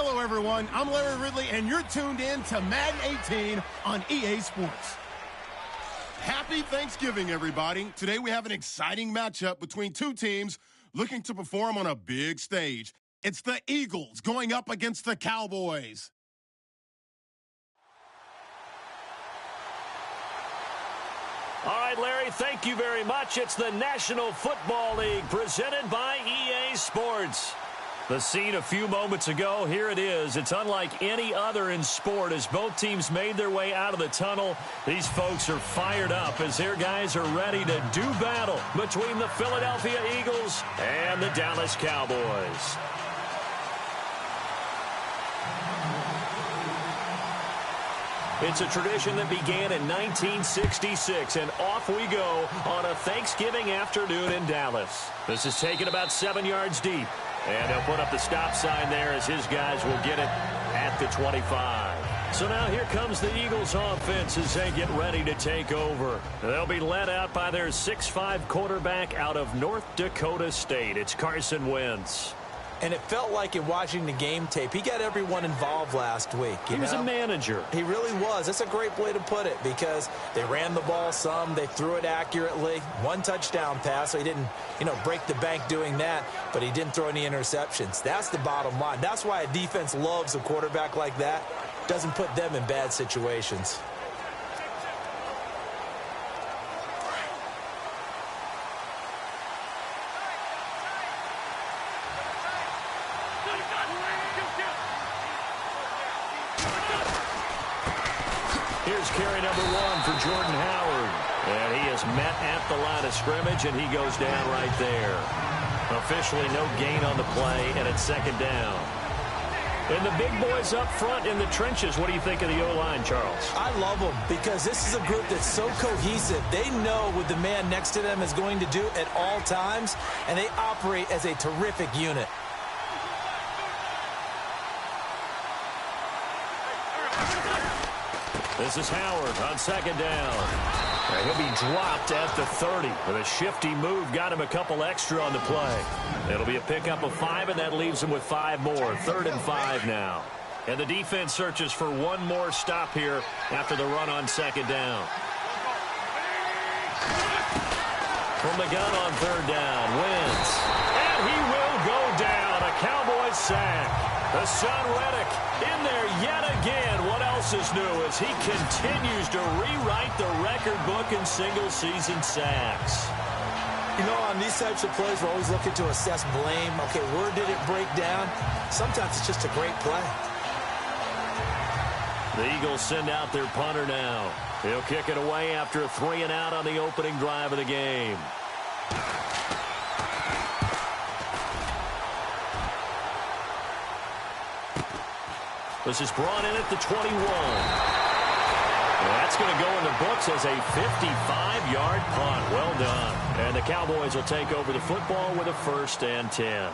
Hello, everyone. I'm Larry Ridley, and you're tuned in to Madden 18 on EA Sports. Happy Thanksgiving, everybody. Today we have an exciting matchup between two teams looking to perform on a big stage. It's the Eagles going up against the Cowboys. All right, Larry, thank you very much. It's the National Football League presented by EA Sports. The scene a few moments ago, here it is. It's unlike any other in sport as both teams made their way out of the tunnel. These folks are fired up as their guys are ready to do battle between the Philadelphia Eagles and the Dallas Cowboys. It's a tradition that began in 1966, and off we go on a Thanksgiving afternoon in Dallas. This is taken about 7 yards deep. And he'll put up the stop sign there as his guys will get it at the 25. So now here comes the Eagles offense as they get ready to take over. They'll be led out by their 6'5" quarterback out of North Dakota State. It's Carson Wentz. And it felt like in watching the game tape, he got everyone involved last week. He was a manager. He really was. That's a great way to put it because they ran the ball some. They threw it accurately. One touchdown pass, so he didn't, break the bank doing that, but he didn't throw any interceptions. That's the bottom line. That's why a defense loves a quarterback like that. Doesn't put them in bad situations. Here's carry number 1 for Jordan Howard. And he is met at the line of scrimmage, and he goes down right there. Officially no gain on the play, and it's second down. And the big boys up front in the trenches, what do you think of the O-line, Charles? I love them because this is a group that's so cohesive. They know what the man next to them is going to do at all times, and they operate as a terrific unit. This is Howard on second down. And he'll be dropped at the 30. With a shifty move, got him a couple extra on the play. It'll be a pickup of 5, and that leaves him with 5 more. 3rd and 5 now. And the defense searches for one more stop here after the run on second down. From the gun on 3rd down, Wentz. And he will go down. A Cowboys sack. The son Reddick in there yet again. What else is new as he continues to rewrite the record book in single-season sacks? On these types of plays, we're always looking to assess blame. Okay, where did it break down? Sometimes it's just a great play. The Eagles send out their punter now. He'll kick it away after a 3-and-out on the opening drive of the game. This is brought in at the 21. That's going to go in the books as a 55-yard punt. Well done. And the Cowboys will take over the football with a 1st and 10.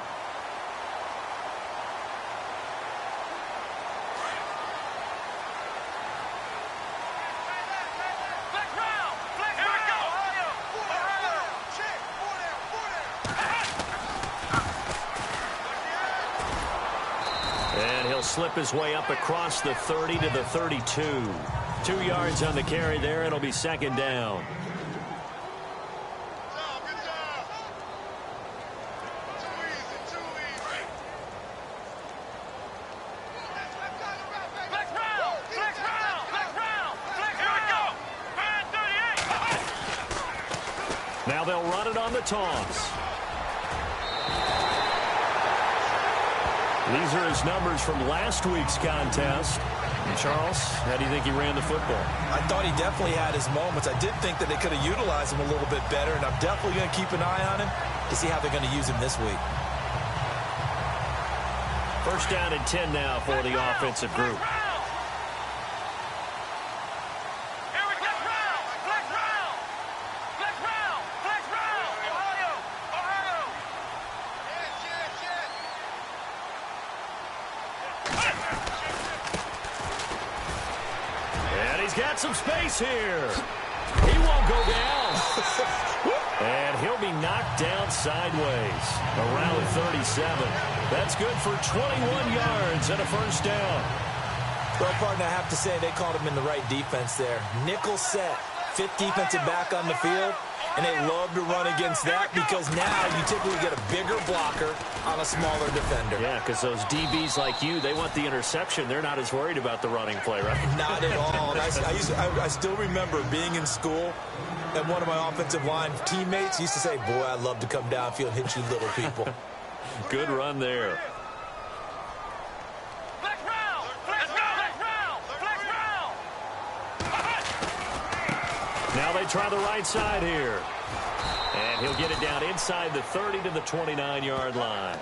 And he'll slip his way up across the 30 to the 32. 2 yards on the carry there. It'll be second down. Now they'll run it on the toss. These are his numbers from last week's contest. And Charles, how do you think he ran the football? I thought he definitely had his moments. I did think that they could have utilized him a little bit better, and I'm definitely going to keep an eye on him to see how they're going to use him this week. 1st down and 10 now for the offensive group. Got some space here. He won't go down. And he'll be knocked knocked down sideways around 37. That's good for 21 yards and a first down. Well, partner, I have to say they called him in the right defense there. Nickel set, fifth defensive back on the field, and they love to run against that because now you typically get a bigger blocker on a smaller defender. Yeah, because those DBs like you, they want the interception. They're not as worried about the running play, right? Not at all. And I still remember being in school, and one of my offensive line teammates used to say, boy, I'd love to come downfield and hit you little people. Good run there. Now they try the right side here. And he'll get it down inside the 30 to the 29-yard line.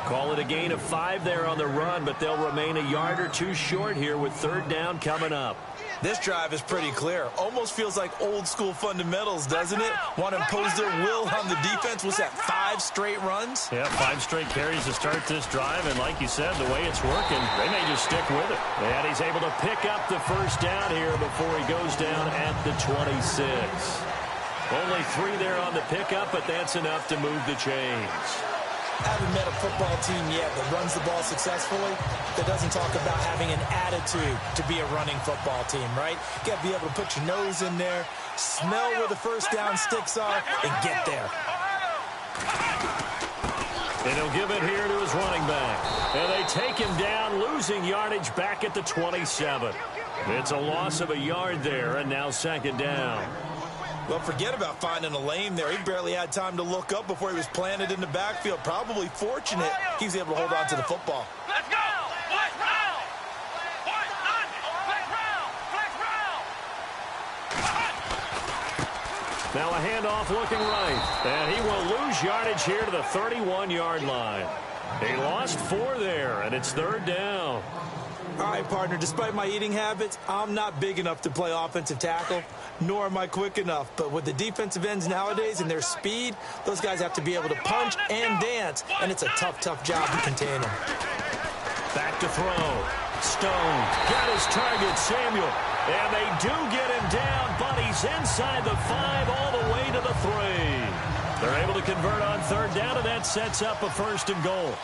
Call it a gain of 5 there on the run, but they'll remain a yard or two short here with third down coming up. This drive is pretty clear. Almost feels like old school fundamentals, doesn't it? Want to impose their will on the defense. Was that 5 straight runs? Yeah, 5 straight carries to start this drive, and like you said, the way it's working, they may just stick with it. And he's able to pick up the first down here before he goes down at the 26. Only 3 there on the pickup, but that's enough to move the chains. I haven't met a football team yet that runs the ball successfully that doesn't talk about having an attitude to be a running football team, right? You got to be able to put your nose in there, smell where the first down sticks are, and get there. And he'll give it here to his running back. And they take him down, losing yardage back at the 27. It's a loss of a yard there, and now second down. Well, forget about finding a lane there. He barely had time to look up before he was planted in the backfield. Probably fortunate he was able to hold on to the football. Let's go! Flex round! Now a handoff looking right. And he will lose yardage here to the 31-yard line. He lost 4 there, and it's third down. All right, partner, despite my eating habits, I'm not big enough to play offensive tackle, nor am I quick enough. But with the defensive ends nowadays and their speed, those guys have to be able to punch and dance, and it's a tough, tough job to contain them. Back to throw. Stone got his target, Samuel. And they do get him down, but he's inside the 5 all the way to the 3. They're able to convert on third down, and that sets up a first and goal.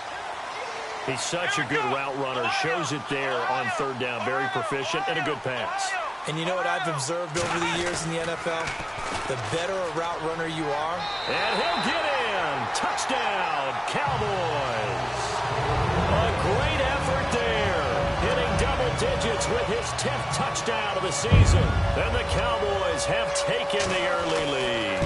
He's such a good route runner. Shows it there on third down. Very proficient and a good pass. And you know what I've observed over the years in the NFL? The better a route runner you are. And he'll get in. Touchdown, Cowboys. A great effort there. Hitting double digits with his 10th touchdown of the season. And the Cowboys have taken the early lead.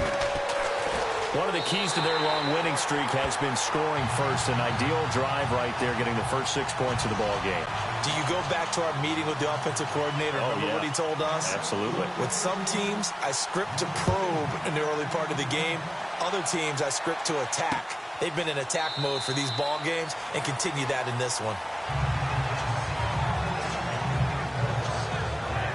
One of the keys to their long winning streak has been scoring first. An ideal drive right there, getting the first 6 points of the ball game. Do you go back to our meeting with the offensive coordinator? Remember what he told us? Absolutely. With some teams, I script to probe in the early part of the game. Other teams, I script to attack. They've been in attack mode for these ball games and continue that in this one.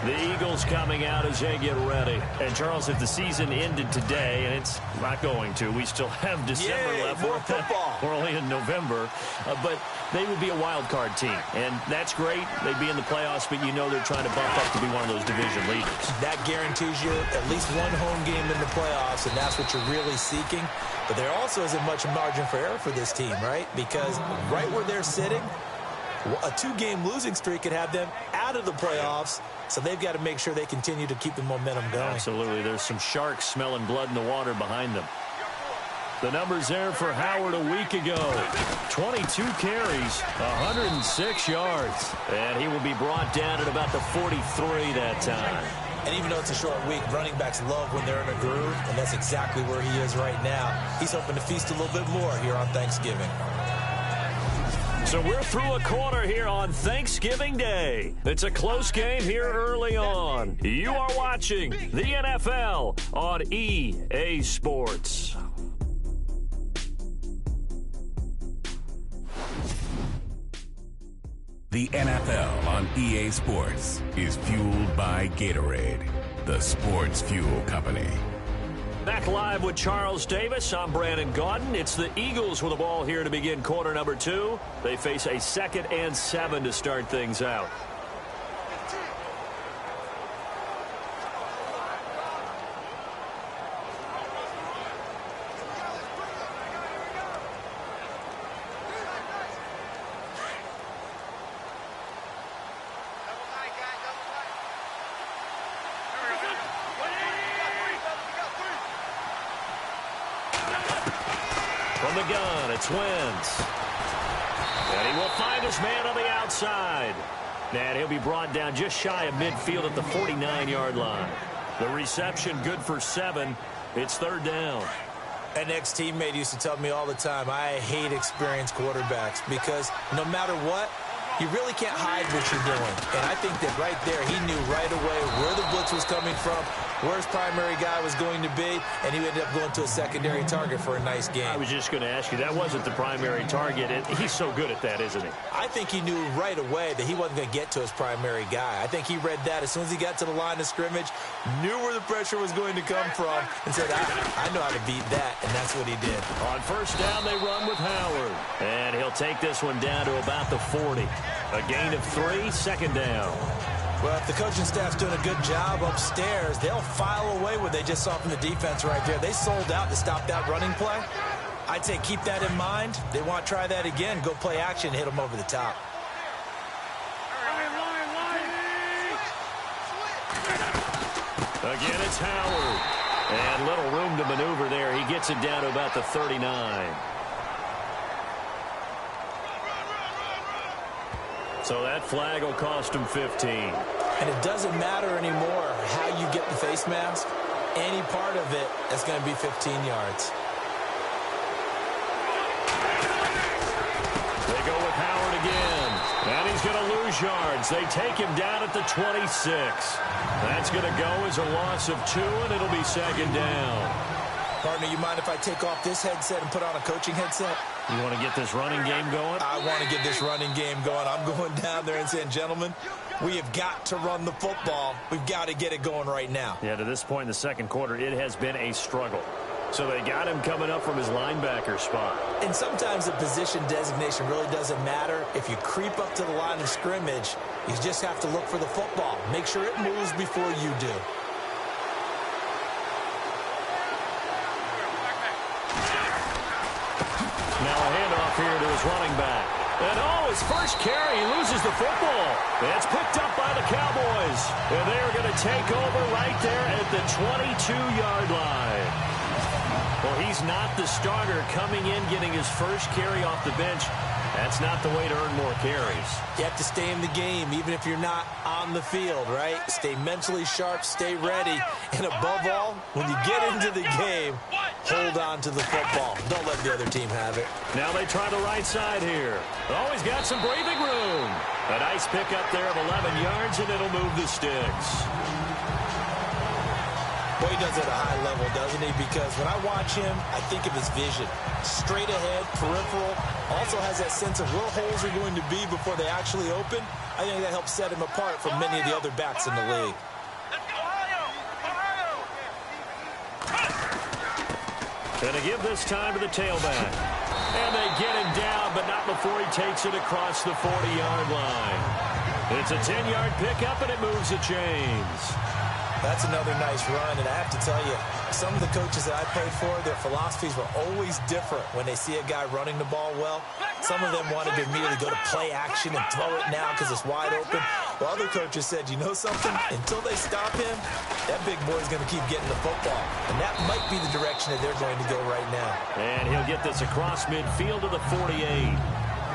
The Eagles coming out as they get ready. And, Charles, if the season ended today, and it's not going to, we still have December left. More football. We're only in November. But they would be a wild card team. And that's great. They'd be in the playoffs, but you know they're trying to bump up to be one of those division leaders. That guarantees you at least one home game in the playoffs, and that's what you're really seeking. But there also isn't much margin for error for this team, right? Because right where they're sitting, a 2-game losing streak could have them out of the playoffs. So they've got to make sure they continue to keep the momentum going. Absolutely. There's some sharks smelling blood in the water behind them. The numbers there for Howard a week ago. 22 carries, 106 yards. And he will be brought down at about the 43 that time. And even though it's a short week, running backs love when they're in a groove, and that's exactly where he is right now. He's hoping to feast a little bit more here on Thanksgiving. So we're through a quarter here on Thanksgiving Day. It's a close game here early on. You are watching the NFL on EA Sports. The NFL on EA Sports is fueled by Gatorade, the sports fuel company. Back live with Charles Davis. I'm Brandon Gaudin. It's the Eagles with the ball here to begin quarter number 2. They face a 2nd and 7 to start things out. From the gun, it's Wentz. And he will find his man on the outside. And he'll be brought down just shy of midfield at the 49-yard line. The reception good for 7. It's third down. An ex-teammate used to tell me all the time, I hate experienced quarterbacks because no matter what, you really can't hide what you're doing. And I think that right there, he knew right away where the blitz was coming from, where his primary guy was going to be, and he ended up going to a secondary target for a nice game. I was just going to ask you, that wasn't the primary target. He's so good at that, isn't he? I think he knew right away that he wasn't going to get to his primary guy. I think he read that as soon as he got to the line of scrimmage, knew where the pressure was going to come from, and said, I know how to beat that, and that's what he did. On first down, they run with Howard. And he'll take this one down to about the 40. A gain of 3, second down. Well, if the coaching staff's doing a good job upstairs, they'll file away what they just saw from the defense right there. They sold out to stop that running play. I'd say keep that in mind. They want to try that again, go play action, hit them over the top. Again, it's Howard. And little room to maneuver there. He gets it down to about the 39. So that flag will cost him 15. And it doesn't matter anymore how you get the face mask. Any part of it is going to be 15 yards. They go with Howard again. And he's going to lose yards. They take him down at the 26. That's going to go as a loss of 2, and it'll be second down. Partner, you mind if I take off this headset and put on a coaching headset? You want to get this running game going? I want to get this running game going. I'm going down there and saying, gentlemen, we have got to run the football. We've got to get it going right now. Yeah, to this point in the second quarter, it has been a struggle. So they got him coming up from his linebacker spot. And sometimes the position designation really doesn't matter. If you creep up to the line of scrimmage, you just have to look for the football. Make sure it moves before you do. Now a handoff here to his running back. And his first carry, he loses the football. It's picked up by the Cowboys. And they're going to take over right there at the 22-yard line. Well, he's not the starter coming in, getting his first carry off the bench. That's not the way to earn more carries. You have to stay in the game, even if you're not on the field, right? Stay mentally sharp, stay ready. And above all, when you get into the game, hold on to the football. Don't let the other team have it. Now they try the right side here. Oh, he's got some breathing room. A nice pickup there of 11 yards, and it'll move the sticks. Boy, he does it at a high level, doesn't he? Because when I watch him, I think of his vision. Straight ahead, peripheral. Also has that sense of where holes are going to be before they actually open. I think that helps set him apart from many of the other backs in the league. Gonna give this time to the tailback. And they get him down, but not before he takes it across the 40-yard line. It's a 10-yard pickup, and it moves the chains. That's another nice run, and I have to tell you, some of the coaches that I played for, their philosophies were always different when they see a guy running the ball well. Some of them wanted to immediately go to play action and throw it now because it's wide open. While other coaches said, you know something? Until they stop him, that big boy's going to keep getting the football. And that might be the direction that they're going to go right now. And he'll get this across midfield to the 48.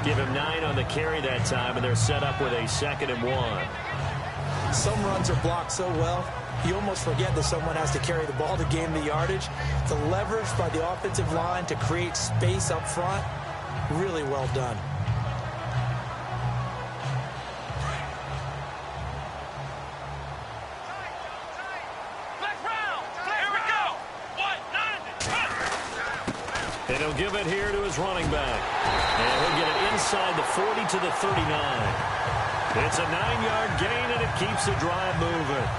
Give him 9 on the carry that time, and they're set up with a 2nd and 1. Some runs are blocked so well, you almost forget that someone has to carry the ball to gain the yardage. The leverage by the offensive line to create space up front, really well done. And he'll give it here to his running back. And he'll get it inside the 40 to the 39. It's a 9-yard gain, and it keeps the drive moving.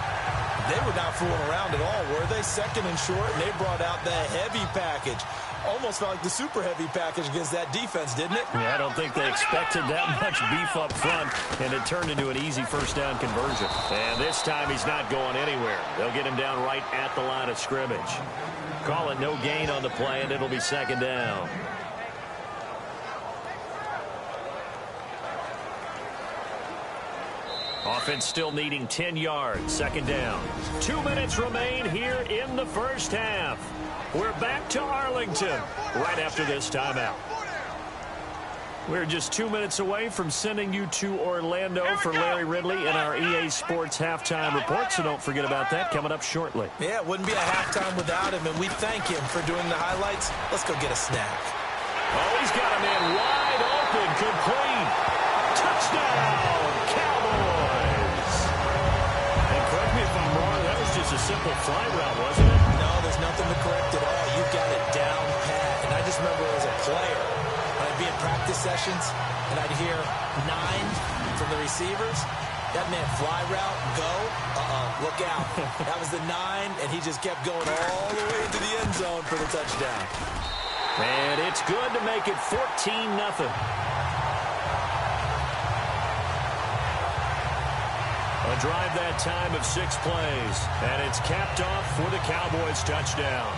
They were not fooling around at all, were they? 2nd and short, and they brought out the heavy package. Almost felt like the super heavy package against that defense, didn't it? Yeah, I don't think they expected that much beef up front, and it turned into an easy first down conversion. And this time he's not going anywhere. They'll get him down right at the line of scrimmage. Call it no gain on the play, and it'll be 2nd down. Offense still needing 10 yards. 2nd down. 2 minutes remain here in the first half. We're back to Arlington right after this timeout. We're just 2 minutes away from sending you to Orlando for Larry Ridley in our EA Sports Halftime Report, so don't forget about that coming up shortly. Yeah, it wouldn't be a halftime without him, and we thank him for doing the highlights. Let's go get a snack. Oh, he's got a man wide open, complete. Touchdown, Cowboys. And correct me if I'm wrong, that was just a simple fly route, wasn't it? No, there's nothing to correct at all. You got it down pat. And I just remember as a player, I'd be in practice sessions, and I'd hear 9 from the receivers. That meant fly route, go, look out. That was the 9, and he just kept going all the way into the end zone for the touchdown. And it's good to make it 14-0. A drive that time of 6 plays, and it's capped off for the Cowboys touchdown.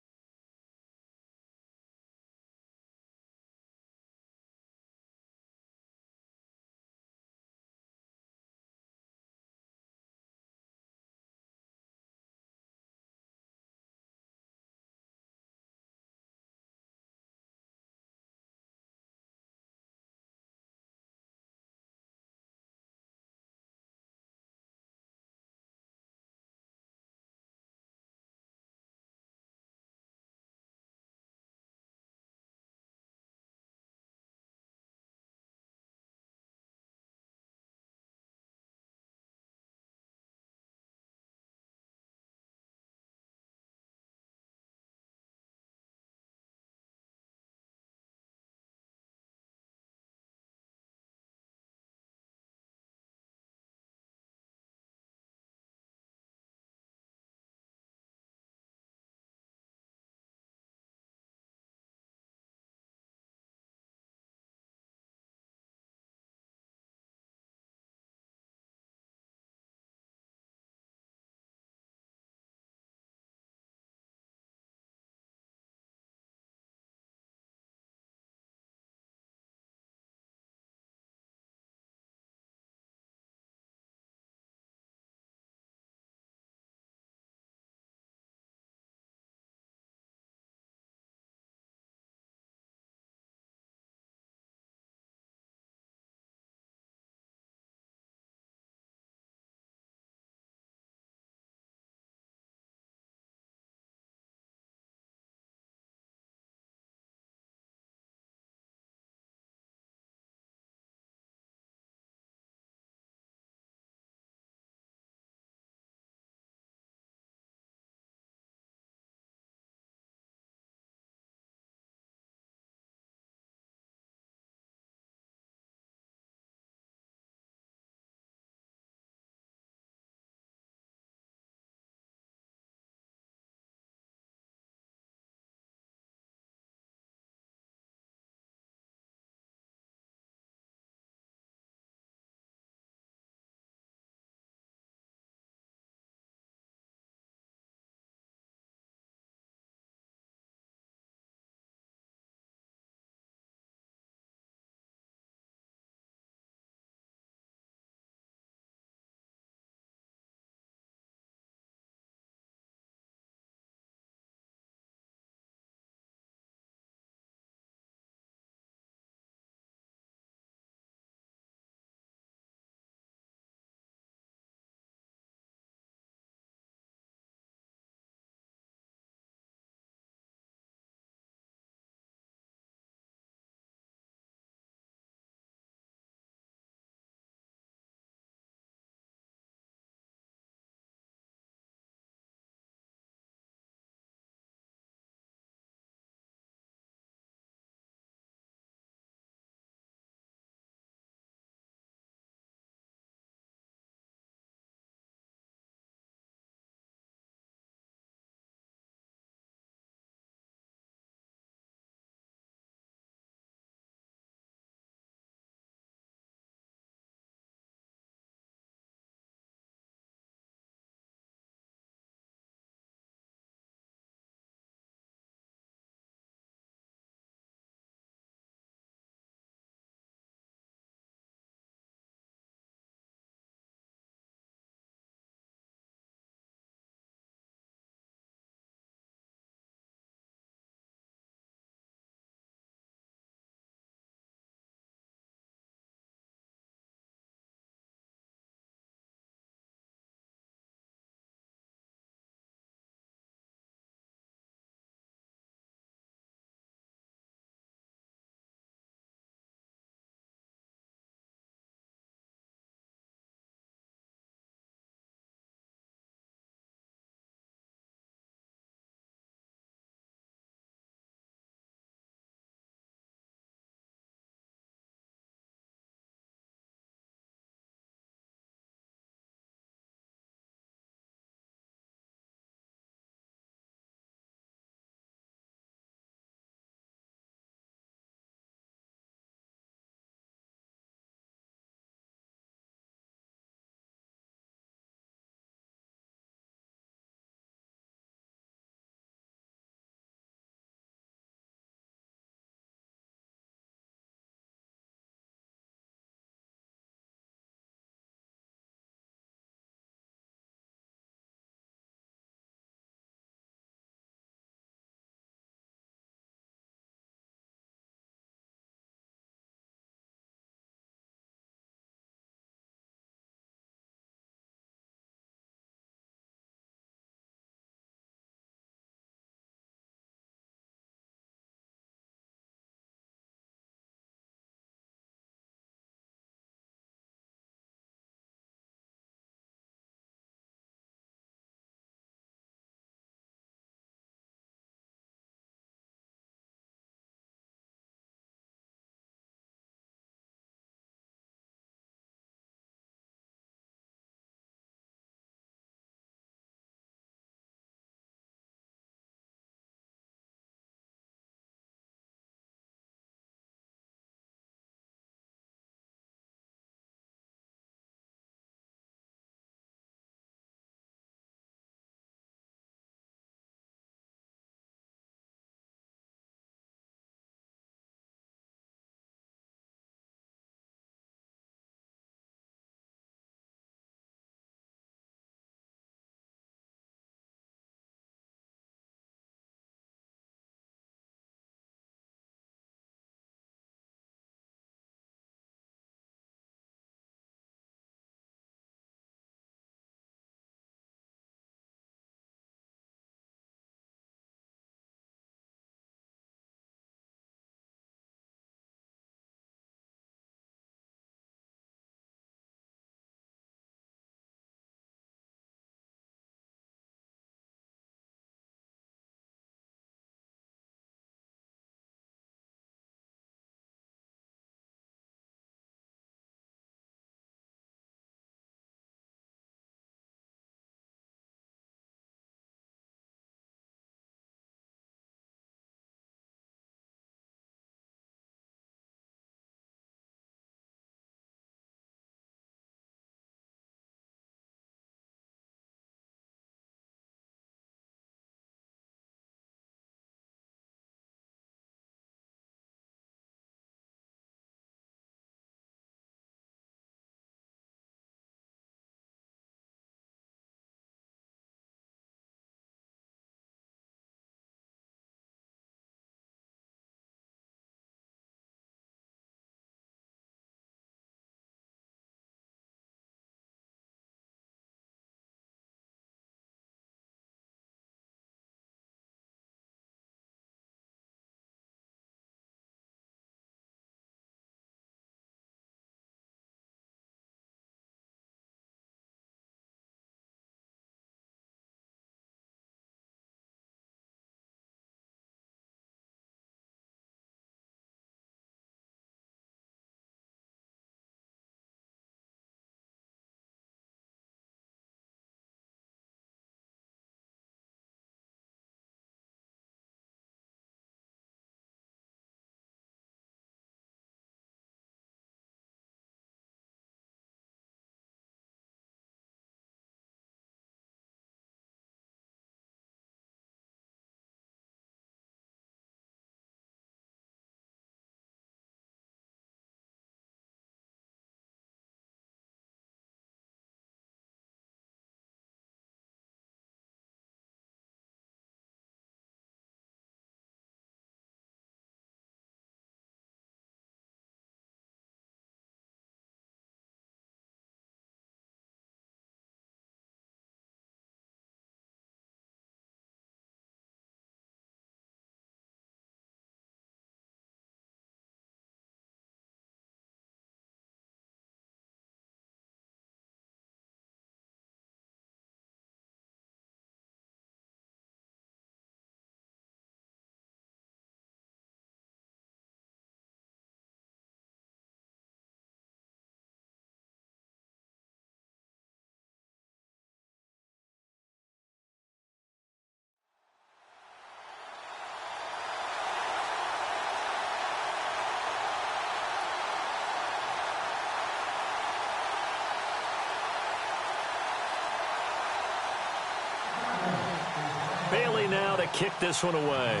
Bailey now to kick this one away.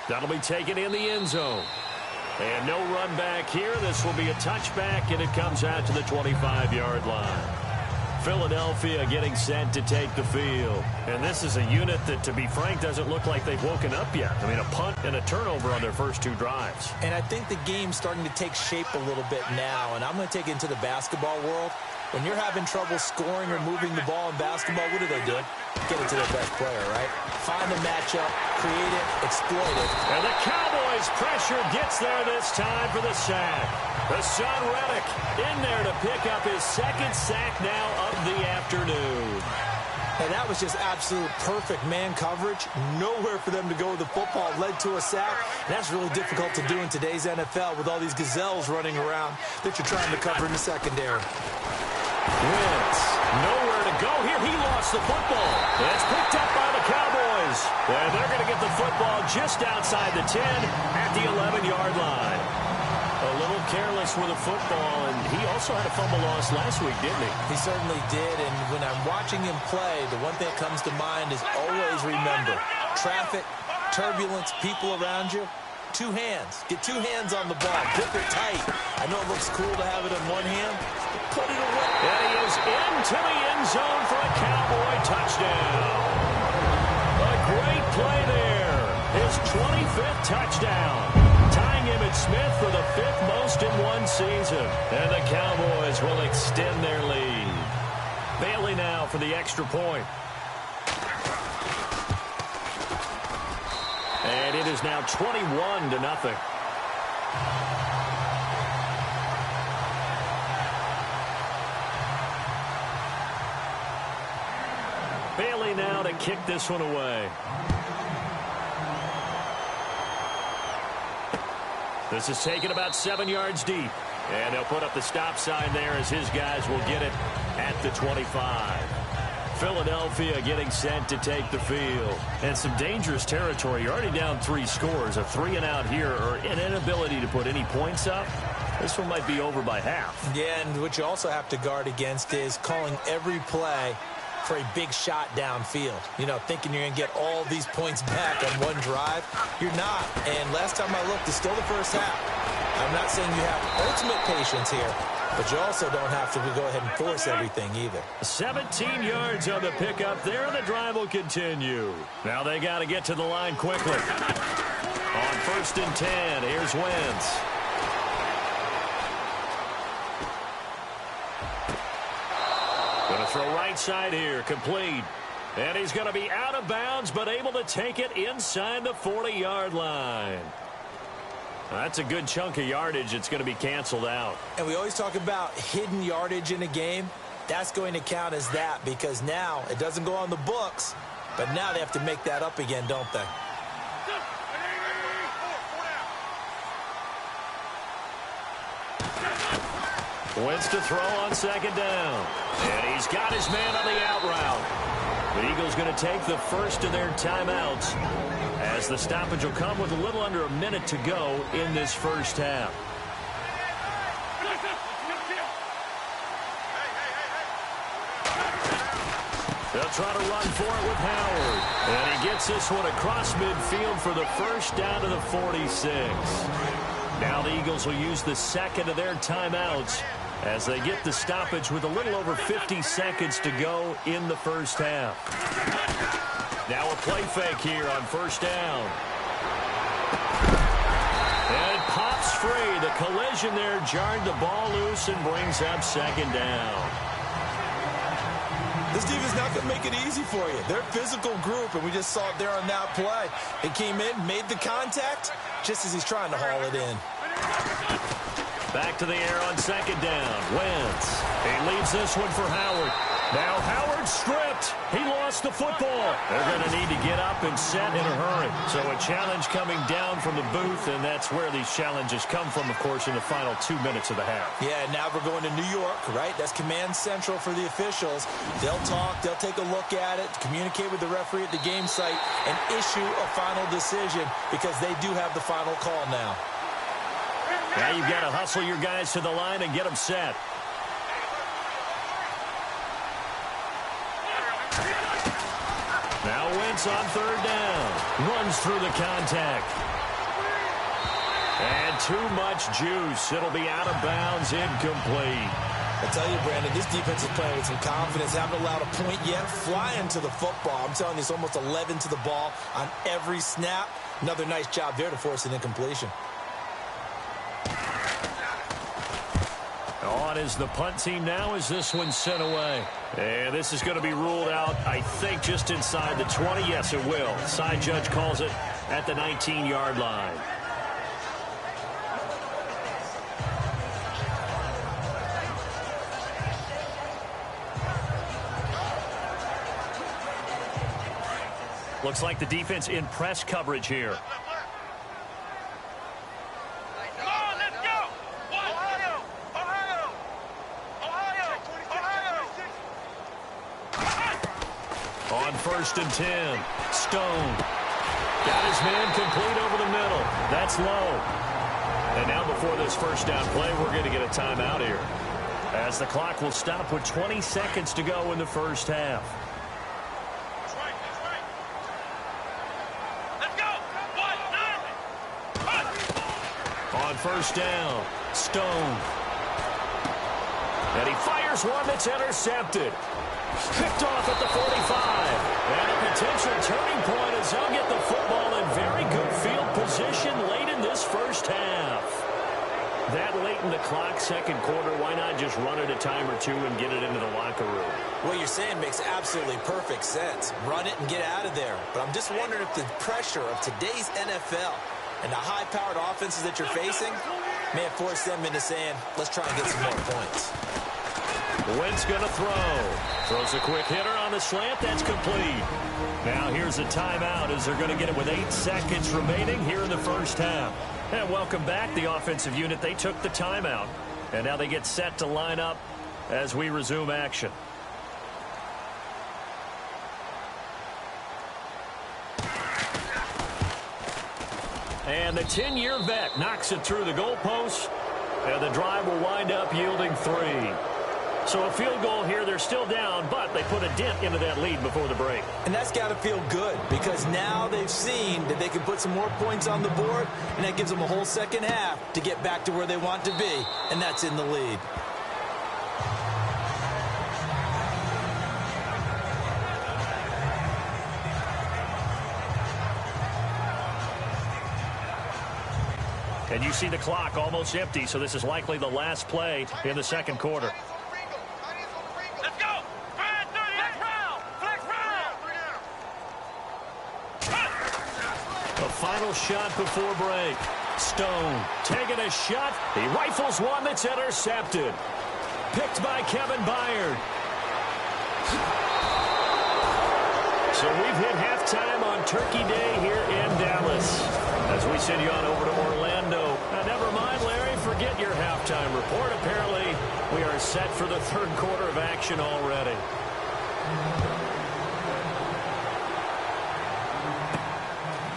That'll be taken in the end zone. And no run back here. This will be a touchback, and it comes out to the 25-yard line. Philadelphia getting set to take the field. And this is a unit that, to be frank, doesn't look like they've woken up yet. I mean, a punt and a turnover on their first two drives. And I think the game's starting to take shape a little bit now. And I'm going to take it into the basketball world. When you're having trouble scoring or moving the ball in basketball, what do? Get it to their best player, right? Find the matchup, create it, exploit it. And the Cowboys' pressure gets there this time for the sack. The son Reddick in there to pick up his second sack now of the afternoon. And that was just absolute perfect man coverage. Nowhere for them to go with the football. Led to a sack. And that's really difficult to do in today's NFL with all these gazelles running around that you're trying to cover in the secondary. Wentz, nowhere to go here. He lost the football. It's picked up by the Cowboys. And they're going to get the football just outside the 10 at the 11-yard line. A little careless with the football, and he also had a fumble loss last week, didn't he? He certainly did, and when I'm watching him play, the one thing that comes to mind is always remember, traffic, turbulence, people around you, two hands. Get two hands on the ball. Grip it tight. I know it looks cool to have it in one hand. Put it away. And he is into the end zone for a Cowboy touchdown. A great play there. His 25th touchdown. Tying Emmitt Smith for the 5th most in one season. And the Cowboys will extend their lead. Bailey now for the extra point. And it is now 21-0. Bailey now to kick this one away. This is taken about 7 yards deep. And they'll put up the stop sign there as his guys will get it at the 25. Philadelphia getting set to take the field. And some dangerous territory. You're already down 3 scores. A 3-and-out here or an inability to put any points up. This one might be over by half. Yeah, and what you also have to guard against is calling every play for a big shot downfield. You know, thinking you're going to get all these points back on one drive. You're not. And last time I looked, it's still the first half. I'm not saying you have ultimate patience here, but you also don't have to go ahead and force everything either. 17 yards on the pickup there, and the drive will continue. Now they got to get to the line quickly. On 1st and 10, here's Wentz. Going to throw right side here, complete. And he's going to be out of bounds, but able to take it inside the 40-yard line. That's a good chunk of yardage. It's going to be canceled out. And we always talk about hidden yardage in a game. That's going to count as that because now it doesn't go on the books, but now they have to make that up again, don't they? Wentz to throw on 2nd down. And he's got his man on the out route. The Eagles going to take the first of their timeouts as the stoppage will come with a little under a minute to go in this first half. They'll try to run for it with Howard. And he gets this one across midfield for the first down to the 46. Now the Eagles will use the second of their timeouts as they get the stoppage with a little over 50 seconds to go in the first half. Now a play fake here on 1st down. And it pops free. The collision there jarred the ball loose and brings up 2nd down. This team is not going to make it easy for you. They're a physical group, and we just saw it there on that play. They came in, made the contact, just as he's trying to haul it in. Back to the air on 2nd down. Wentz. He leaves this one for Howard. Now Howard stripped. He lost the football. They're going to need to get up and set in a hurry. So a challenge coming down from the booth, and that's where these challenges come from, of course, in the final 2 minutes of the half. Yeah, now we're going to New York, right? That's command central for the officials. They'll talk, they'll take a look at it, communicate with the referee at the game site, and issue a final decision because they do have the final call now. Now you've got to hustle your guys to the line and get them set. defense on third down. Runs through the contact. And too much juice. It'll be out of bounds, incomplete. I tell you, Brandon, this defense is playing with some confidence. Haven't allowed a point yet. Flying to the football. I'm telling you, it's almost 11 to the ball on every snap. Another nice job there to force an incompletion. On is the punt team now as this one's sent away. And this is going to be ruled out, I think, just inside the 20. Yes, it will. Side judge calls it at the 19-yard line. Looks like the defense in press coverage here. Come on, let's go! Ohio! Ohio! Ohio! Ohio! On 1st and 10, Stone. Got his man complete over the middle. That's low. And now before this first down play, we're going to get a timeout here, as the clock will stop with 20 seconds to go in the first half. On 1st down, Stone. And he fires one that's intercepted. Picked off at the 45. And a potential turning point as they'll get the football in very good field position late in this first half. That late in the clock, second quarter, why not just run it a time or two and get it into the locker room? What you're saying makes absolutely perfect sense. Run it and get out of there. But I'm just wondering if the pressure of today's NFL and the high-powered offenses that you're facing may have forced them into saying, let's try and get some more points. Wentz going to throw. Throws a quick hitter on the slant. That's complete. Now here's a timeout as they're going to get it with 8 seconds remaining here in the first half. And welcome back, the offensive unit. They took the timeout. And now they get set to line up as we resume action. And the 10-year vet knocks it through the goalpost. And the drive will wind up yielding 3. So a field goal here, they're still down, but they put a dent into that lead before the break. And that's got to feel good, because now they've seen that they can put some more points on the board, and that gives them a whole second half to get back to where they want to be, and that's in the lead. And you see the clock almost empty, so this is likely the last play in the second quarter. Let's go! Flex round! Flex round! The final shot before break. Stone taking a shot. He rifles one that's intercepted. Picked by Kevin Byard. So we've hit halftime on Turkey Day here in Dallas, as we send you on over to Orlando. Never mind, Larry, forget your halftime report. Apparently, we are set for the third quarter of action already.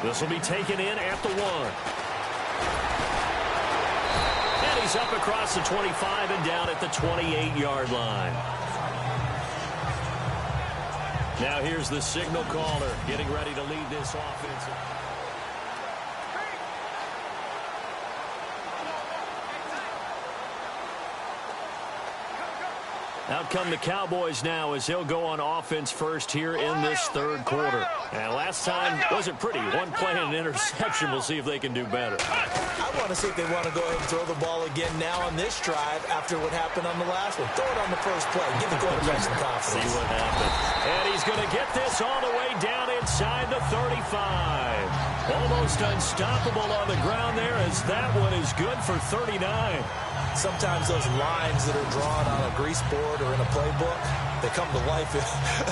This will be taken in at the 1. And he's up across the 25 and down at the 28-yard line. Now here's the signal caller getting ready to lead this offense. Out come the Cowboys now as they'll go on offense first here in this third quarter. And last time wasn't pretty. One play and an interception. We'll see if they can do better. I want to see if they want to go ahead and throw the ball again now on this drive after what happened on the last one. Throw it on the first play. Give the quarterback some confidence. See what happens. And he's going to get this all the way down inside the 35. Almost unstoppable on the ground there, as that one is good for 39. Sometimes those lines that are drawn on a grease board or in a playbook, they come to life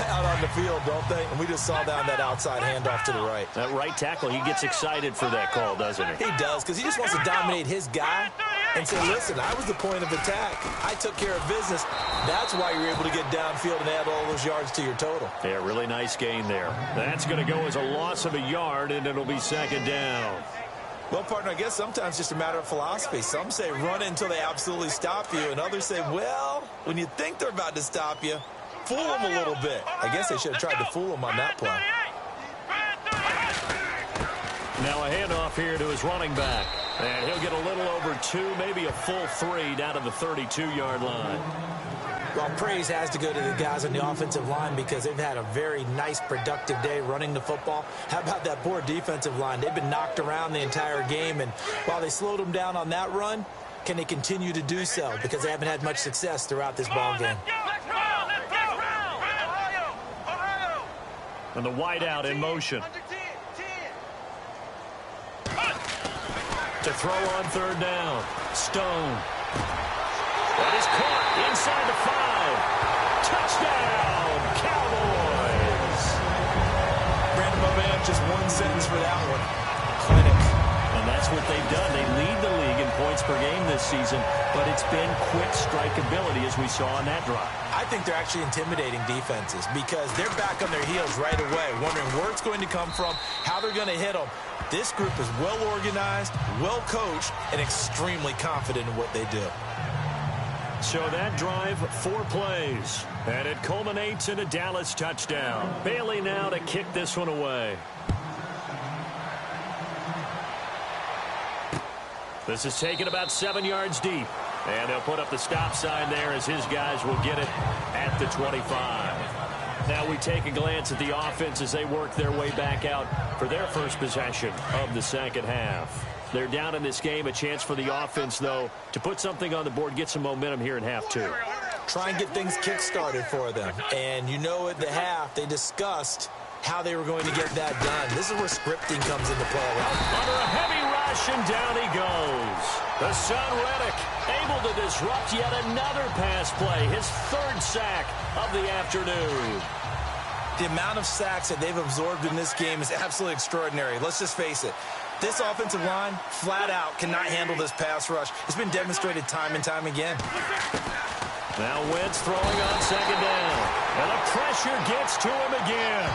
out on the field, don't they? And we just saw down that outside handoff to the right. That right tackle, he gets excited for that call, doesn't he? He does, because he just wants to dominate his guy and say, listen, I was the point of attack. I took care of business. That's why you're able to get downfield and add all those yards to your total. Yeah, really nice gain there. That's going to go as a loss of a yard, and it'll be second down. Well, partner, I guess sometimes it's just a matter of philosophy. Some say run until they absolutely stop you, and others say, well, when you think they're about to stop you, fool them a little bit. I guess they should have tried to fool them on that play. Now a handoff here to his running back. And he'll get a little over 2, maybe a full 3 down to the 32-yard line. Well, praise has to go to the guys on the offensive line because they've had a very nice, productive day running the football. How about that poor defensive line? They've been knocked around the entire game, and while they slowed them down on that run, can they continue to do so? Because they haven't had much success throughout this ball game. And the wideout in motion. To throw on third down. Stone. That is caught inside the 5. Touchdown, Cowboys. Brandon Movan, just one sentence for that one. Clinic. And that's what they've done. They lead the league in points per game this season, but it's been quick strikeability as we saw on that drive. I think they're actually intimidating defenses because they're back on their heels right away, wondering where it's going to come from, how they're going to hit them. This group is well organized, well coached, and extremely confident in what they do. So that drive, 4 plays, and it culminates in a Dallas touchdown. Bailey now to kick this one away. This is taken about 7 yards deep, and he'll put up the stop sign there as his guys will get it at the 25. Now we take a glance at the offense as they work their way back out for their first possession of the second half. They're down in this game. A chance for the offense, though, to put something on the board, get some momentum here in half 2. Try and get things kick-started for them. And you know at the half, they discussed how they were going to get that done. This is where scripting comes into play. Under a heavy rush, and down he goes. The son, Reddick, able to disrupt yet another pass play. His 3rd sack of the afternoon. The amount of sacks that they've absorbed in this game is absolutely extraordinary. Let's just face it. This offensive line, flat out, cannot handle this pass rush. It's been demonstrated time and time again. Now Wentz throwing on second down. And the pressure gets to him again.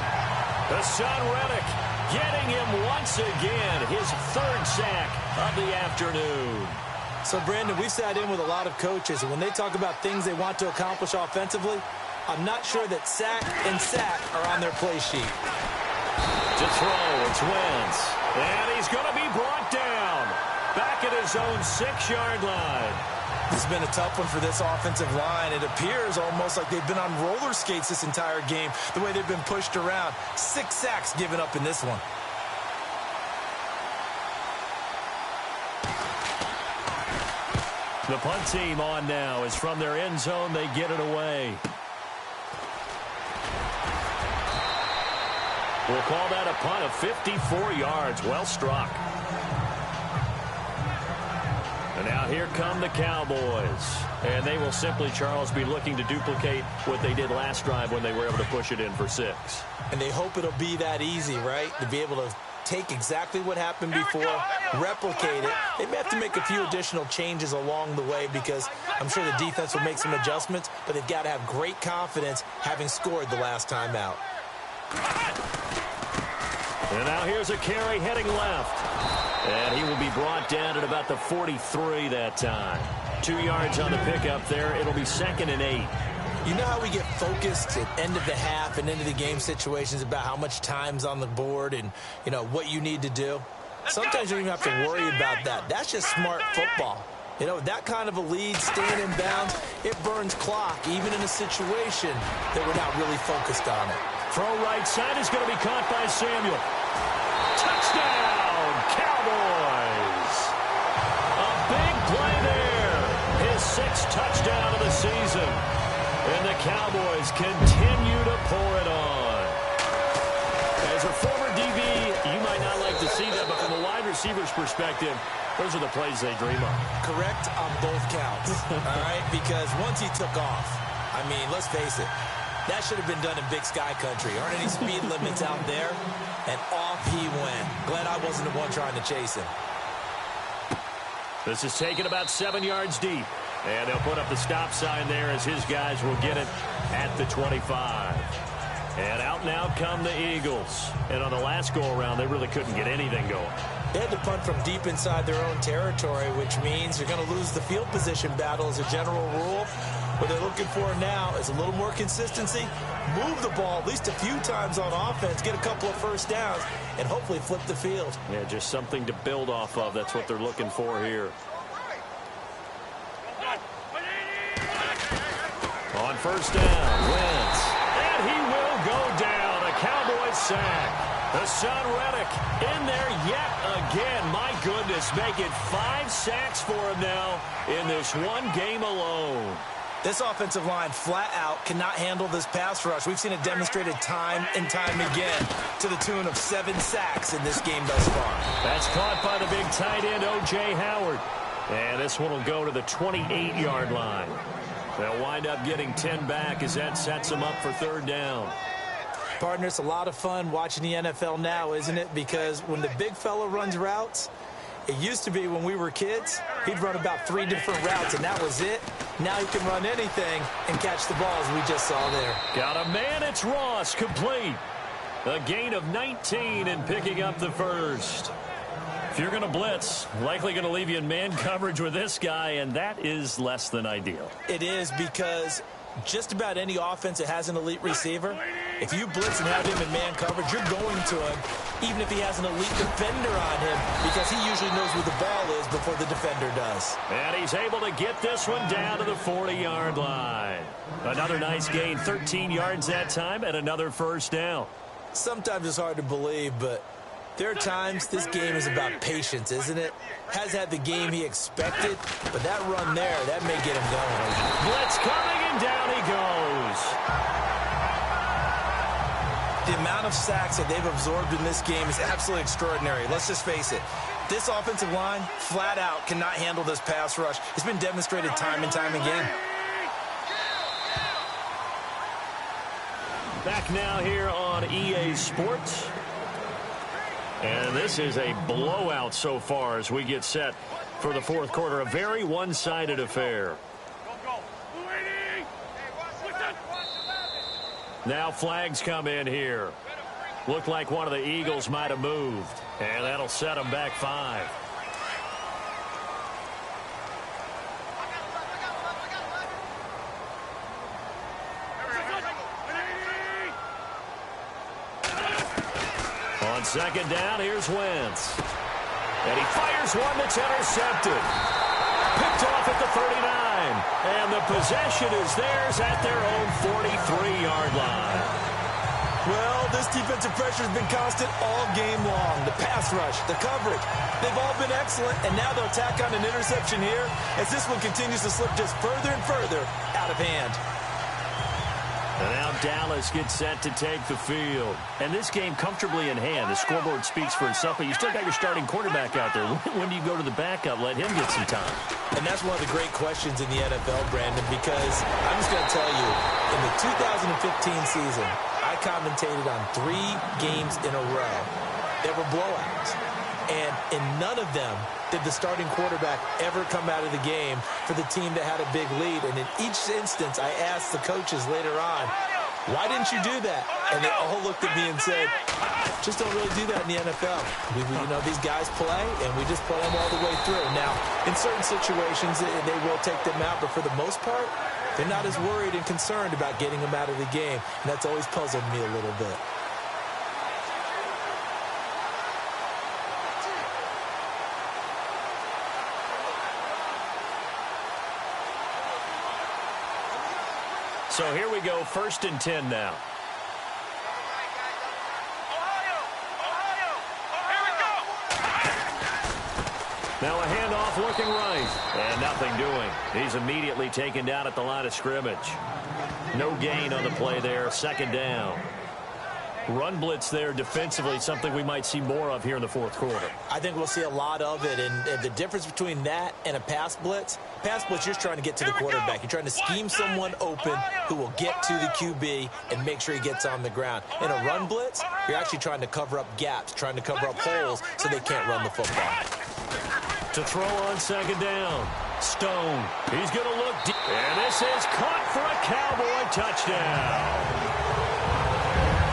The son, Reddick, getting him once again. His 3rd sack of the afternoon. So, Brandon, we've sat in with a lot of coaches, and when they talk about things they want to accomplish offensively, I'm not sure that sack and sack are on their play sheet. To throw, it's Wentz. And he's going to be brought down. Back at his own 6-yard line. This has been a tough one for this offensive line. It appears almost like they've been on roller skates this entire game, the way they've been pushed around. 6 sacks given up in this one. The punt team on now is from their end zone. They get it away. We'll call that a punt of 54 yards. Well struck. And now here come the Cowboys. And they will simply, Charles, be looking to duplicate what they did last drive when they were able to push it in for 6. And they hope it'll be that easy, right? To be able to take exactly what happened before, replicate it. They may have to make a few additional changes along the way because I'm sure the defense will make some adjustments, but they've got to have great confidence having scored the last time out. And now here's a carry heading left. And he will be brought down at about the 43 that time. 2 yards on the pickup there. It'll be 2nd and 8. You know how we get focused at end of the half and into the game situations about how much time's on the board and, you know, what you need to do? Sometimes you don't even have to worry about that. That's just smart football. You know, that kind of a lead, staying in bounds, it burns clock, even in a situation that we're not really focused on it. Throw right side is going to be caught by Samuel. Touchdown, Cowboys. A big play there. His 6th touchdown of the season. And the Cowboys continue to pour it on. As a former DB, you might not like to see that, but from a wide receiver's perspective, those are the plays they dream of. Correct on both counts, all right? Because once he took off, I mean, let's face it, that should have been done in Big Sky Country. Aren't any speed limits out there? And off he went. Glad I wasn't the one trying to chase him. This is taken about 7 yards deep. And they'll put up the stop sign there as his guys will get it at the 25. And out and out come the Eagles. And on the last go-around, they really couldn't get anything going. They had to punt from deep inside their own territory, which means you're going to lose the field position battle as a general rule. What they're looking for now is a little more consistency, move the ball at least a few times on offense, get a couple of first downs, and hopefully flip the field. Yeah, just something to build off of. That's what they're looking for here. On first down, Wentz. And he will go down. A Cowboys sack. Hassan Reddick in there yet again. My goodness, making 5 sacks for him now in this one game alone. This offensive line flat out cannot handle this pass rush. We've seen it demonstrated time and time again to the tune of 7 sacks in this game thus far. That's caught by the big tight end, O.J. Howard. And this one will go to the 28-yard line. They'll wind up getting 10 back as that sets them up for third down. Partner, it's a lot of fun watching the NFL now, isn't it? Because when the big fella runs routes, it used to be when we were kids, he'd run about 3 different routes, and that was it. Now he can run anything and catch the ball, as we just saw there. Got a man, it's Ross, complete. A gain of 19 and picking up the first. If you're going to blitz, likely going to leave you in man coverage with this guy, and that is less than ideal. It is, because just about any offense that has an elite receiver, if you blitz and have him in man coverage, you're going to him, even if he has an elite defender on him, because he usually knows where the ball is before the defender does. And he's able to get this one down to the 40-yard line. Another nice gain, 13 yards that time, and another first down. Sometimes it's hard to believe, but there are times this game is about patience, isn't it? Has had the game he expected, but that run there, that may get him going. Blitz coming, and down he goes. The amount of sacks that they've absorbed in this game is absolutely extraordinary. Let's just face it. This offensive line, flat out, cannot handle this pass rush. It's been demonstrated time and time again. Back now here on EA Sports. And this is a blowout so far as we get set for the fourth quarter. A very one-sided affair. Now flags come in here. Looked like one of the Eagles might have moved. And that'll set them back 5. On second down, here's Wentz. And he fires one that's intercepted. Picked off at the 39. And the possession is theirs at their own 43-yard line. Well, this defensive pressure has been constant all game long. The pass rush, the coverage, they've all been excellent. And now they'll tack on an interception here as this one continues to slip just further and further out of hand. And now Dallas gets set to take the field. And this game comfortably in hand. The scoreboard speaks for itself, but you still got your starting quarterback out there. When do you go to the backup? Let him get some time. And that's one of the great questions in the NFL, Brandon, because I'm just going to tell you, in the 2015 season, I commentated on 3 games in a row. They were blowouts. And in none of them did the starting quarterback ever come out of the game for the team that had a big lead. And in each instance, I asked the coaches later on, why didn't you do that? And they all looked at me and said, just don't really do that in the NFL. You know, these guys play, and we just play them all the way through. Now, in certain situations, they will take them out, but for the most part, they're not as worried and concerned about getting them out of the game. And that's always puzzled me a little bit. So here we go, 1st and 10 now. Now a handoff looking right, and nothing doing. He's immediately taken down at the line of scrimmage. No gain on the play there, 2nd down. Run blitz there defensively, something we might see more of here in the fourth quarter. I think we'll see a lot of it, and the difference between that and a pass blitz, you're just trying to get to the quarterback. You're trying to scheme someone open who will get to the QB and make sure he gets on the ground. In a run blitz, you're actually trying to cover up gaps, trying to cover up holes so they can't run the football. To throw on 2nd down, Stone. He's going to look deep, and this is caught for a Cowboy touchdown.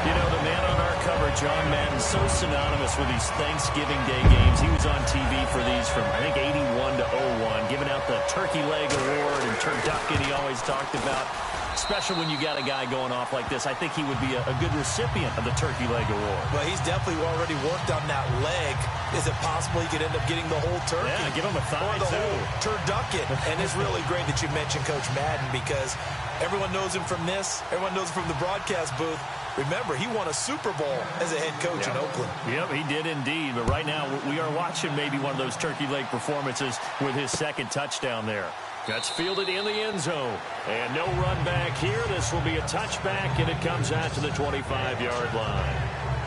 You know, the man on our cover remember John Madden, so synonymous with these Thanksgiving Day games. He was on TV for these from, I think, 81 to 01, giving out the Turkey Leg Award and turducken he always talked about. Especially when you got a guy going off like this, I think he would be a good recipient of the Turkey Leg Award. Well, he's definitely already worked on that leg. Is it possible he could end up getting the whole turkey? Yeah, give him a thigh, or the too. whole turducken. And it's really great that you mentioned Coach Madden, because everyone knows him from this. Everyone knows him from the broadcast booth. Remember, he won a Super Bowl as a head coach in Oakland. Yep, he did indeed. But right now, we are watching maybe one of those turkey leg performances with his second touchdown there. That's fielded in the end zone. And no run back here. This will be a touchback, and it comes out to the 25-yard line.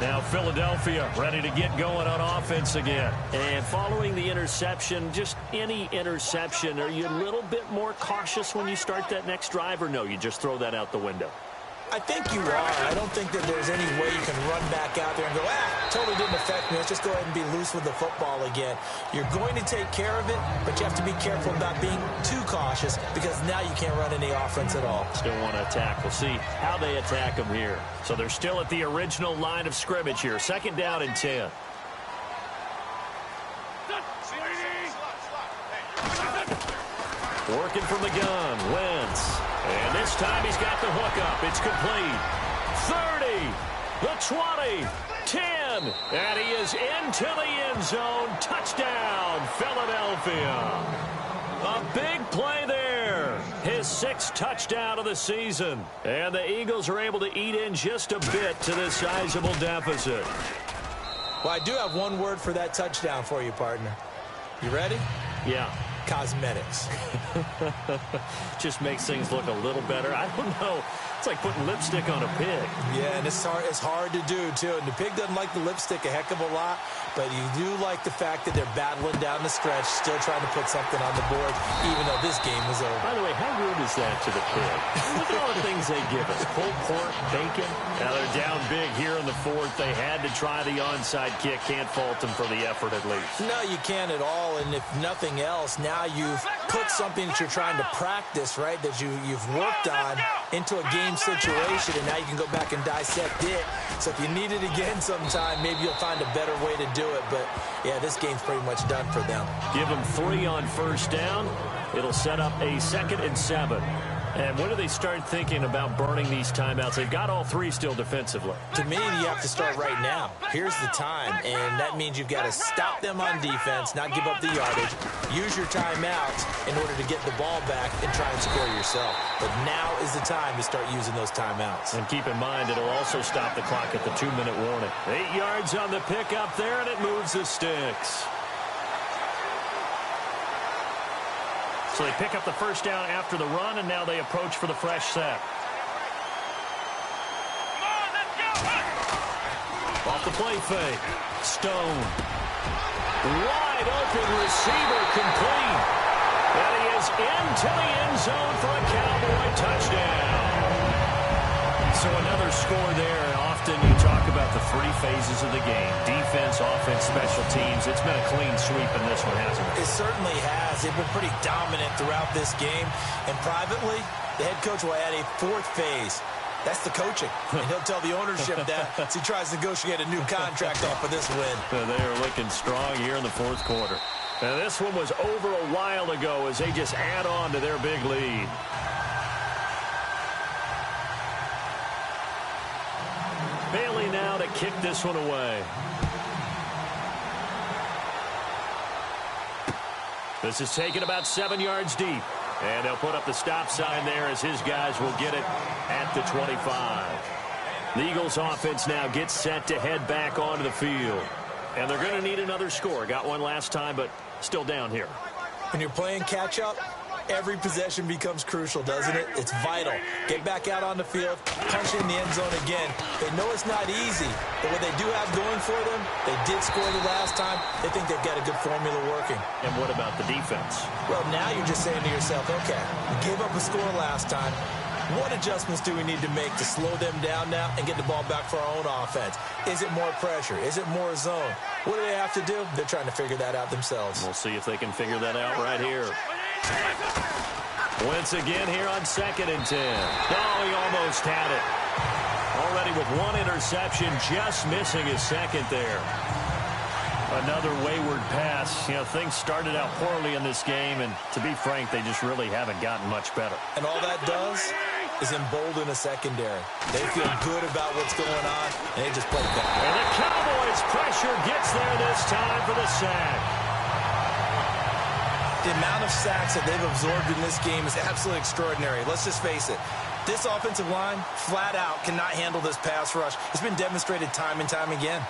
Now Philadelphia ready to get going on offense again. And following the interception, just any interception, are you a little bit more cautious when you start that next drive, or no, you just throw that out the window? I think you are. I don't think that there's any way you can run back out there and go, totally didn't affect me. Let's just go ahead and be loose with the football again. You're going to take care of it, but you have to be careful about being too cautious, because now you can't run any offense at all. Still want to attack. We'll see how they attack them here. So they're still at the original line of scrimmage here. 2nd down and 10. Working from the gun, Wentz. And this time he's got the hook up. It's complete. 30, the 20, 10. And he is into the end zone. Touchdown, Philadelphia. A big play there. His 6th touchdown of the season. And the Eagles are able to eat in just a bit to this sizable deficit. Well, I do have one word for that touchdown for you, partner. You ready? Yeah. Cosmetics. Just makes things look a little better. I don't know. It's like putting lipstick on a pig. Yeah, and it's hard to do, too. And the pig doesn't like the lipstick a heck of a lot, but you do like the fact that they're battling down the stretch, still trying to put something on the board, even though this game is over. By the way, how rude is that to the pig? Look at all the things they give us. Pulled pork, bacon. Now they're down big here in the 4th. They had to try the onside kick. Can't fault them for the effort, at least. No, you can't at all. And if nothing else, now you've put something that you're trying to practice, right, that you've worked on into a game situation, and now you can go back and dissect it. So if you need it again sometime, maybe you'll find a better way to do it. But, yeah, this game's pretty much done for them. Give them 3 on 1st down. It'll set up a 2nd and 7. And when do they start thinking about burning these timeouts? They've got all 3 still defensively. To me, you have to start right now. Here's the time, and that means you've got to stop them on defense, not give up the yardage, use your timeouts in order to get the ball back and try and score yourself. But now is the time to start using those timeouts. And keep in mind, it'll also stop the clock at the 2-minute warning. 8 yards on the pickup there, and it moves the sticks. So they pick up the 1st down after the run, and now they approach for the fresh set. Off the play fake. Stone. Wide open receiver, complete. And he is into the end zone for a Cowboy touchdown. So another score there. Often you talk about the 3 phases of the game. Defense, offense, special teams. It's been a clean sweep in this one, hasn't it? It certainly has. They've been pretty dominant throughout this game. And privately, the head coach will add a 4th phase. That's the coaching. And he'll tell the ownership that as he tries to negotiate a new contract off of this win. They are looking strong here in the 4th quarter. Now this one was over a while ago as they just add on to their big lead. Bailey now to kick this one away. This is taken about 7 yards deep. And they'll put up the stop sign there as his guys will get it at the 25. The Eagles offense now gets set to head back onto the field. And they're going to need another score. Got one last time, but still down here. When you're playing catch-up, every possession becomes crucial, doesn't it? It's vital. Get back out on the field, punch in the end zone again. They know it's not easy, but what they do have going for them, they did score the last time. They think they've got a good formula working. And what about the defense? Well, now you're just saying to yourself, okay, we gave up a score last time. What adjustments do we need to make to slow them down now and get the ball back for our own offense? Is it more pressure? Is it more zone? What do they have to do? They're trying to figure that out themselves. We'll see if they can figure that out right here. Once again here on 2nd and 10. Oh, he almost had it. Already with one interception, just missing his second there. Another wayward pass. You know, things started out poorly in this game, and to be frank, they just really haven't gotten much better. And all that does is embolden a secondary. They feel good about what's going on, and they just play back. And the Cowboys' pressure gets there this time for the sack. The amount of sacks that they've absorbed in this game is absolutely extraordinary. Let's just face it. This offensive line, flat out, cannot handle this pass rush. It's been demonstrated time and time again.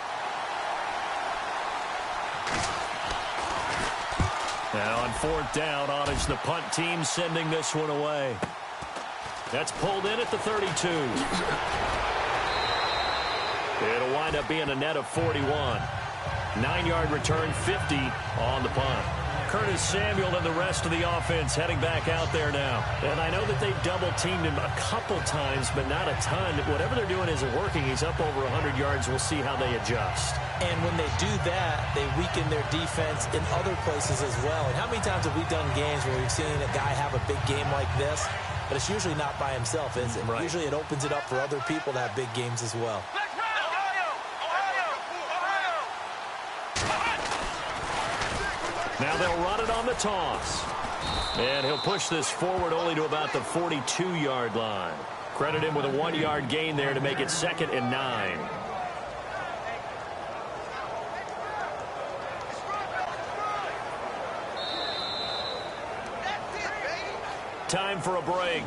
Now on fourth down, Honors the punt team sending this one away. That's pulled in at the 32. It'll wind up being a net of 41. 9-yard return, 50 on the punt. Curtis Samuel and the rest of the offense heading back out there now. And I know that they've double-teamed him a couple times, but not a ton. Whatever they're doing isn't working. He's up over 100 yards. We'll see how they adjust. And when they do that, they weaken their defense in other places as well. And how many times have we done games where we've seen a guy have a big game like this? But it's usually not by himself, is it? Right. Usually it opens it up for other people to have big games as well. Now they'll run it on the toss. And he'll push this forward only to about the 42-yard line. Credit him with a 1-yard gain there to make it 2nd and 9. Time for a break.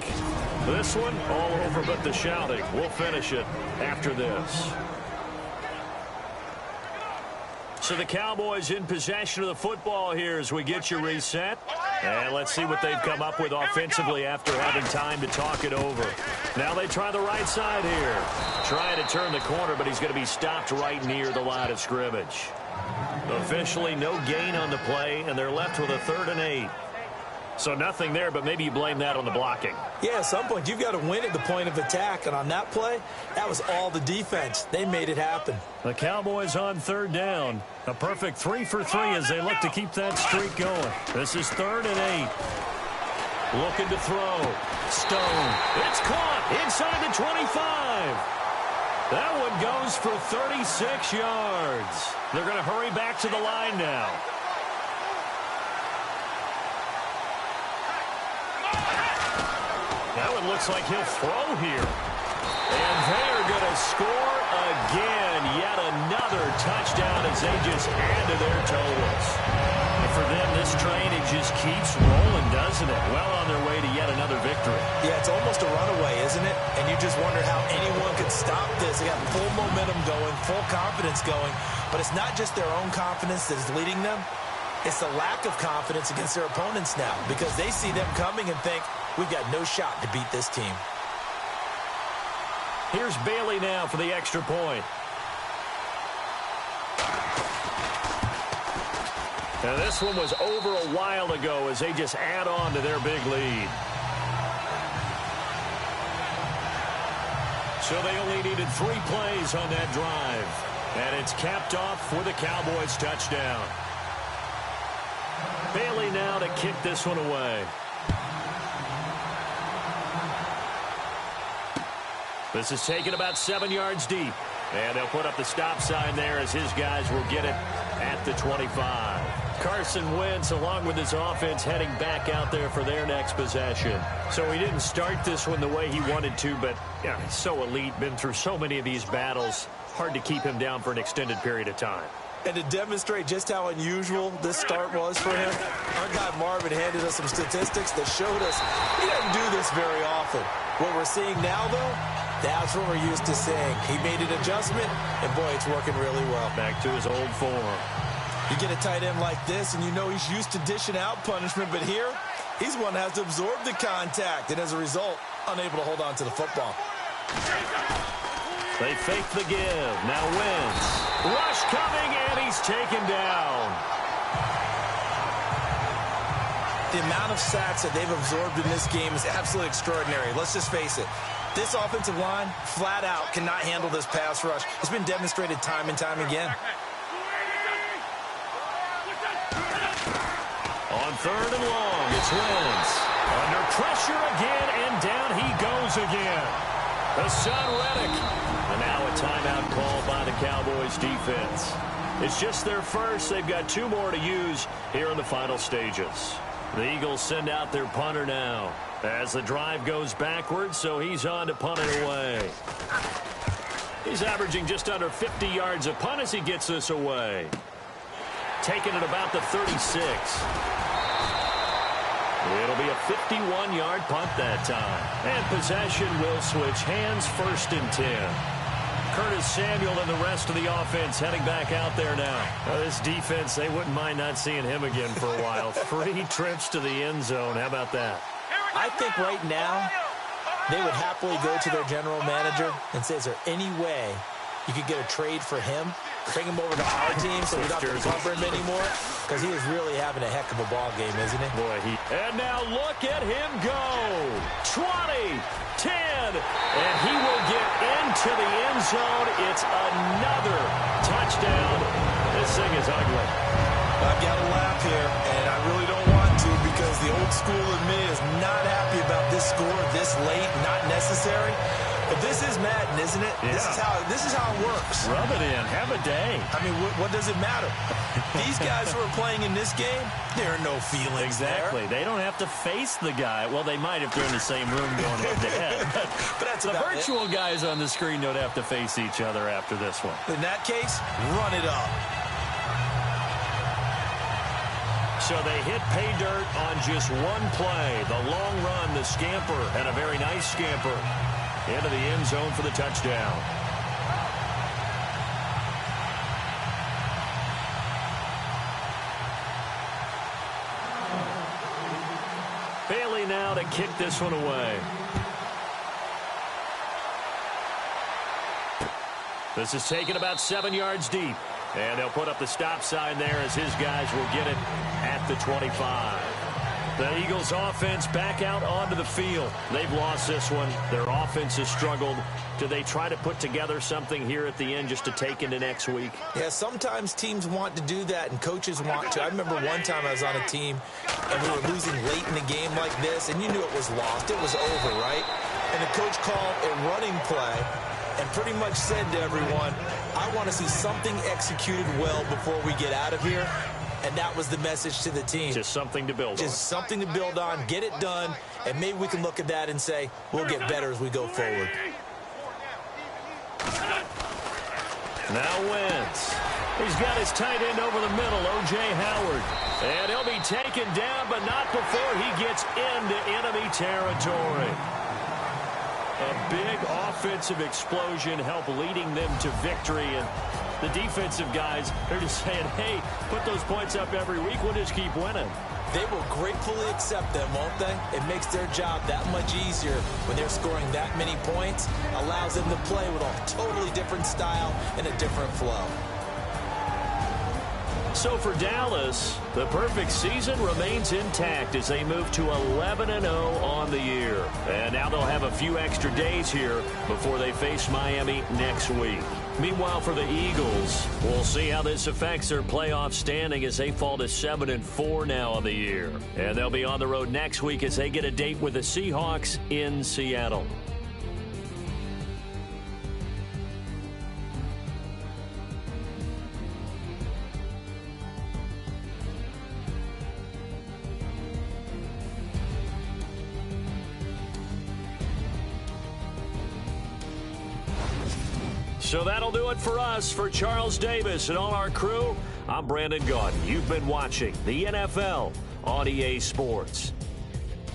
This one all over but the shouting. We'll finish it after this. So the Cowboys in possession of the football here as we get you reset. And let's see what they've come up with offensively after having time to talk it over. Now they try the right side here. Trying to turn the corner, but he's going to be stopped right near the line of scrimmage. Officially no gain on the play, and they're left with a 3rd and 8. So nothing there, but maybe you blame that on the blocking. Yeah, at some point, you've got to win at the point of attack. And on that play, that was all the defense. They made it happen. The Cowboys on 3rd down. A perfect 3 for 3 as they look to keep that streak going. This is 3rd and 8. Looking to throw. Stone. It's caught inside the 25. That one goes for 36 yards. They're going to hurry back to the line now. That one looks like he'll throw here. And they're going to score again. Yet another touchdown as they just add to their totals. And for them, this train, it just keeps rolling, doesn't it? Well on their way to yet another victory. Yeah, it's almost a runaway, isn't it? And you just wonder how anyone could stop this. They got full momentum going, full confidence going. But it's not just their own confidence that is leading them. It's the lack of confidence against their opponents now because they see them coming and think, we've got no shot to beat this team. Here's Bailey now for the extra point. Now this one was over a while ago as they just add on to their big lead. So they only needed 3 plays on that drive. And it's capped off with a Cowboys touchdown. Bailey now to kick this one away. This is taken about 7 yards deep. And they'll put up the stop sign there as his guys will get it at the 25. Carson Wentz, along with his offense, heading back out there for their next possession. So he didn't start this one the way he wanted to, but yeah, he's so elite, been through so many of these battles. Hard to keep him down for an extended period of time. And to demonstrate just how unusual this start was for him, our guy Marvin handed us some statistics that showed us he doesn't do this very often. What we're seeing now, though, that's what we're used to seeing. He made an adjustment, and boy, it's working really well. Back to his old form. You get a tight end like this, and you know he's used to dishing out punishment, but here, he's one that has to absorb the contact, and as a result, unable to hold on to the football. They fake the give. Now Wentz. Rush coming, and he's taken down. The amount of sacks that they've absorbed in this game is absolutely extraordinary. Let's just face it. This offensive line, flat out, cannot handle this pass rush. It's been demonstrated time and time again. On 3rd and long, it's Wentz. Under pressure again, and down he goes again. Hassan Reddick. And now Cowboys defense. It's just their first. They've got 2 more to use here in the final stages. The Eagles send out their punter now as the drive goes backwards, so he's on to punt it away. He's averaging just under 50 yards a punt as he gets this away. Taking it about the 36. It'll be a 51-yard punt that time. And possession will switch hands, 1st and 10. Curtis Samuel and the rest of the offense heading back out there now. This defense, they wouldn't mind not seeing him again for a while. 3 trips to the end zone. How about that? I think right now they would happily go to their general manager and say, is there any way you could get a trade for him? Bring him over to our team so we don't have to cover him anymore? Because he is really having a heck of a ball game, isn't he? Boy, And now look at him go. 20, 10, and he will get into the end zone. It's another touchdown. This thing is ugly. I've got to laugh here, and I really don't want to because the old school in me is not happy about this score this late, not necessary. But this is Madden, isn't it? Yeah. This is how it works. Rub it in. Have a day. I mean, what does it matter? These guys who are playing in this game, there are no feelings Exactly. there. They don't have to face the guy. Well, they might if they're in the same room going head-to-head. But that's the about virtual guys on the screen don't have to face each other after this one. In that case, run it up. So they hit pay dirt on just one play. The long run, the scamper, and a very nice scamper into the end zone for the touchdown. Bailey now to kick this one away. This is taken about 7 yards deep. And they'll put up the stop sign there as his guys will get it at the 25. The Eagles offense back out onto the field. They've lost this one. Their offense has struggled. Do they try to put together something here at the end just to take into next week? Yeah, sometimes teams want to do that and coaches want to. I remember one time I was on a team and we were losing late in the game like this and you knew it was lost. It was over, right? And the coach called a running play and pretty much said to everyone, I want to see something executed well before we get out of here. And that was the message to the team. Just something to build on. Just something to build on, get it done, and maybe we can look at that and say, we'll get better as we go forward. Now Wentz. He's got his tight end over the middle, O.J. Howard. And he'll be taken down, but not before he gets into enemy territory. A big offensive explosion helped leading them to victory. And the defensive guys are just saying, hey, put those points up every week. We'll just keep winning. They will gratefully accept them, won't they? It makes their job that much easier when they're scoring that many points. Allows them to play with a totally different style and a different flow. So for Dallas, the perfect season remains intact as they move to 11-0 on the year. And now they'll have a few extra days here before they face Miami next week. Meanwhile, for the Eagles, we'll see how this affects their playoff standing as they fall to 7-4 now on the year. And they'll be on the road next week as they get a date with the Seahawks in Seattle. So that'll do it for us. For Charles Davis and all our crew, I'm Brandon Gaudin. You've been watching the NFL on EA Sports.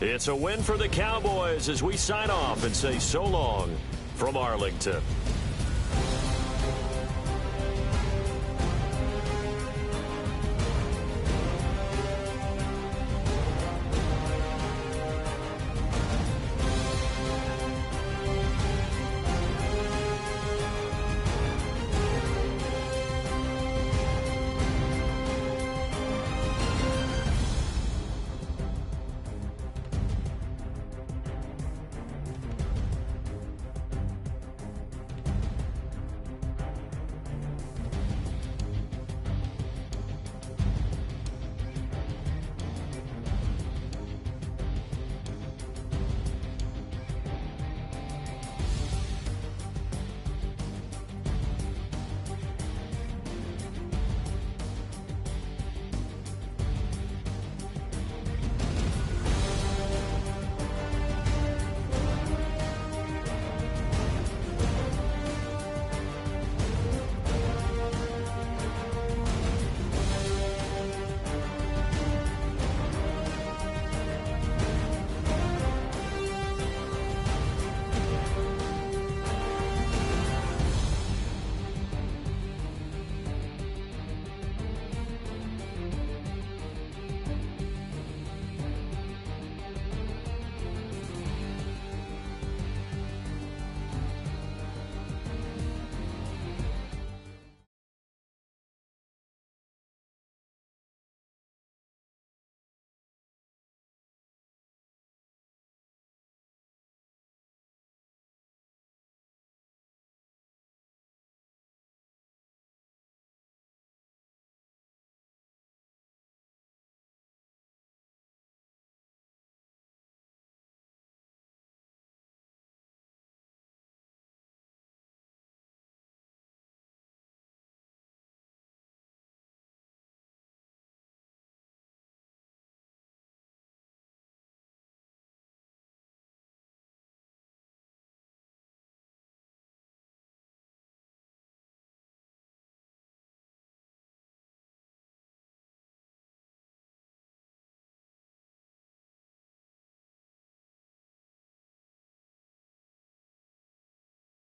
It's a win for the Cowboys as we sign off and say so long from Arlington.